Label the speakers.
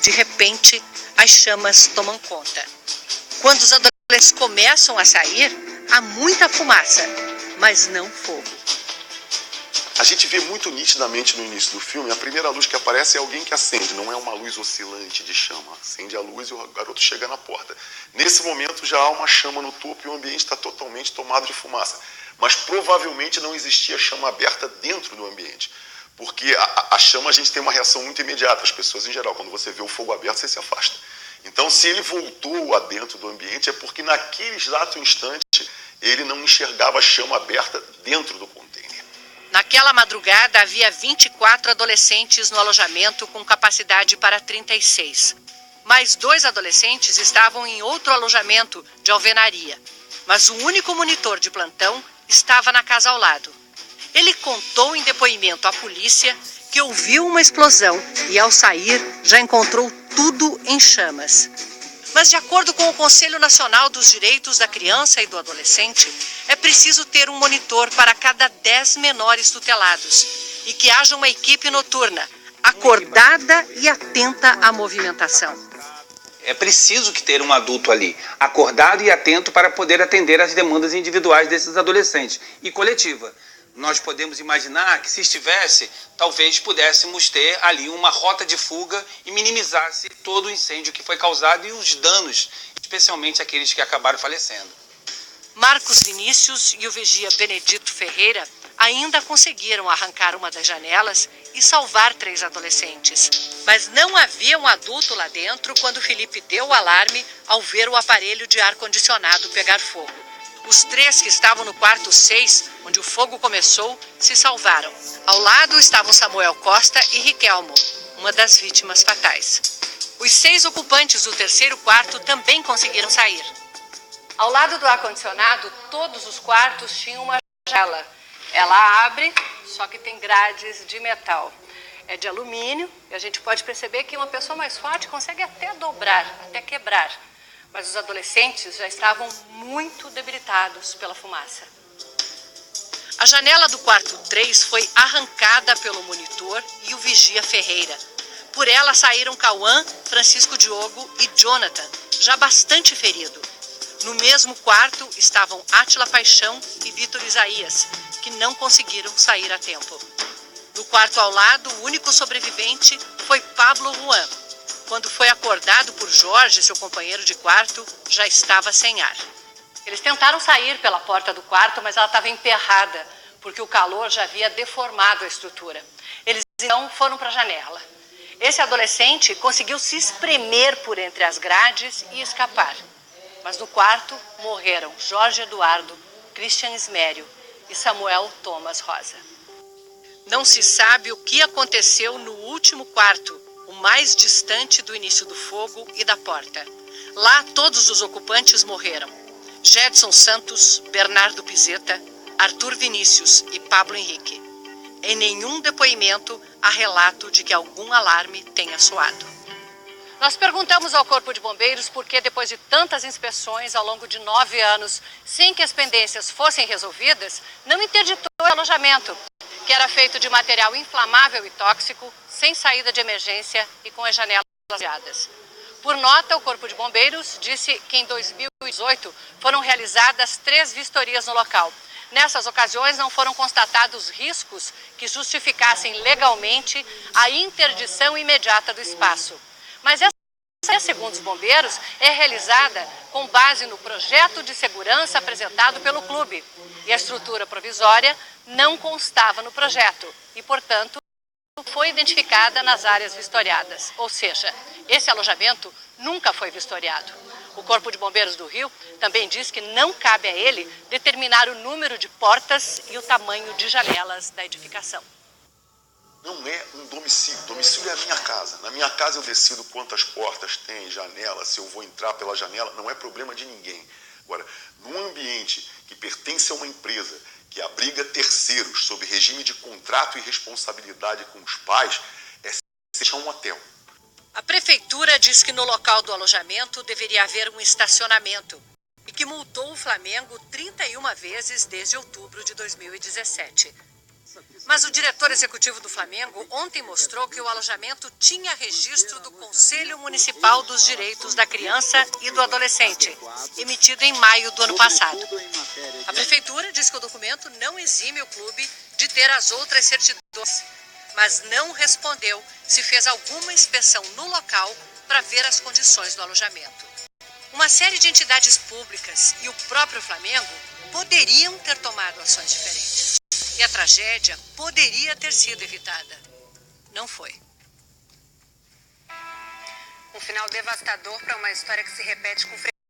Speaker 1: de repente as chamas tomam conta. Quando os adolescentes começam a sair, há muita fumaça, mas não fogo.
Speaker 2: A gente vê muito nitidamente no início do filme, a primeira luz que aparece é alguém que acende, não é uma luz oscilante de chama. Acende a luz e o garoto chega na porta. Nesse momento já há uma chama no topo e o ambiente está totalmente tomado de fumaça. Mas provavelmente não existia chama aberta dentro do ambiente. Porque a chama a gente tem uma reação muito imediata. As pessoas em geral, quando você vê o fogo aberto, você se afasta. Então se ele voltou a dentro do ambiente é porque naquele exato instante ele não enxergava a chama aberta dentro do container.
Speaker 1: Naquela madrugada, havia 24 adolescentes no alojamento com capacidade para 36. Mais 2 adolescentes estavam em outro alojamento de alvenaria. Mas o único monitor de plantão estava na casa ao lado. Ele contou em depoimento à polícia que ouviu uma explosão e, ao sair, já encontrou tudo em chamas. Mas, de acordo com o Conselho Nacional dos Direitos da Criança e do Adolescente, é preciso ter um monitor para cada 10 menores tutelados e que haja uma equipe noturna, acordada e atenta à movimentação.
Speaker 3: É preciso que ter um adulto ali, acordado e atento para poder atender às demandas individuais desses adolescentes e coletiva. Nós podemos imaginar que se estivesse, talvez pudéssemos ter ali uma rota de fuga e minimizasse todo o incêndio que foi causado e os danos, especialmente aqueles que acabaram falecendo.
Speaker 1: Marcos Vinícius e o vigia Benedito Ferreira ainda conseguiram arrancar uma das janelas e salvar 3 adolescentes. Mas não havia um adulto lá dentro quando Felipe deu o alarme ao ver o aparelho de ar-condicionado pegar fogo. Os 3 que estavam no quarto 6, onde o fogo começou, se salvaram. Ao lado estavam Samuel Costa e Riquelmo, uma das vítimas fatais. Os 6 ocupantes do terceiro quarto também conseguiram sair. Ao lado do ar-condicionado, todos os quartos tinham uma janela. Ela abre, só que tem grades de metal. É de alumínio e a gente pode perceber que uma pessoa mais forte consegue até dobrar, até quebrar. Mas os adolescentes já estavam muito debilitados pela fumaça. A janela do quarto 3 foi arrancada pelo monitor e o vigia Ferreira. Por ela saíram Cauã, Francisco Diogo e Jonathan, já bastante ferido. No mesmo quarto estavam Átila Paixão e Vitor Isaías, que não conseguiram sair a tempo. No quarto ao lado, o único sobrevivente foi Pablo Juan. Quando foi acordado por Jorge, seu companheiro de quarto, já estava sem ar. Eles tentaram sair pela porta do quarto, mas ela estava emperrada, porque o calor já havia deformado a estrutura. Eles então foram para a janela. Esse adolescente conseguiu se espremer por entre as grades e escapar. Mas no quarto morreram Jorge Eduardo, Christian Ismério e Samuel Thomas Rosa. Não se sabe o que aconteceu no último quarto, o mais distante do início do fogo e da porta. Lá todos os ocupantes morreram. Jedson Santos, Bernardo Pizeta, Arthur Vinícius e Pablo Henrique. Em nenhum depoimento há relato de que algum alarme tenha soado. Nós perguntamos ao Corpo de Bombeiros por que, depois de tantas inspeções ao longo de 9 anos, sem que as pendências fossem resolvidas, não interditou o alojamento, que era feito de material inflamável e tóxico, sem saída de emergência e com as janelas fechadas. Por nota, o Corpo de Bombeiros disse que em 2018 foram realizadas 3 vistorias no local. Nessas ocasiões não foram constatados riscos que justificassem legalmente a interdição imediata do espaço. Mas essa, segundo os bombeiros, é realizada com base no projeto de segurança apresentado pelo clube. E a estrutura provisória não constava no projeto e, portanto, foi identificada nas áreas vistoriadas. Ou seja, esse alojamento nunca foi vistoriado. O Corpo de Bombeiros do Rio também diz que não cabe a ele determinar o número de portas e o tamanho de janelas da edificação.
Speaker 2: Não é um domicílio. Domicílio é a minha casa. Na minha casa eu decido quantas portas tem, janela, se eu vou entrar pela janela, não é problema de ninguém. Agora, num ambiente que pertence a uma empresa que abriga terceiros sob regime de contrato e responsabilidade com os pais, é um hotel.
Speaker 1: A prefeitura diz que no local do alojamento deveria haver um estacionamento e que multou o Flamengo 31 vezes desde outubro de 2017. Mas o diretor executivo do Flamengo ontem mostrou que o alojamento tinha registro do Conselho Municipal dos Direitos da Criança e do Adolescente, emitido em maio do ano passado. A prefeitura diz que o documento não exime o clube de ter as outras certidões, mas não respondeu se fez alguma inspeção no local para ver as condições do alojamento. Uma série de entidades públicas e o próprio Flamengo poderiam ter tomado ações diferentes. E a tragédia poderia ter sido evitada. Não foi. Um final devastador para uma história que se repete com frequência.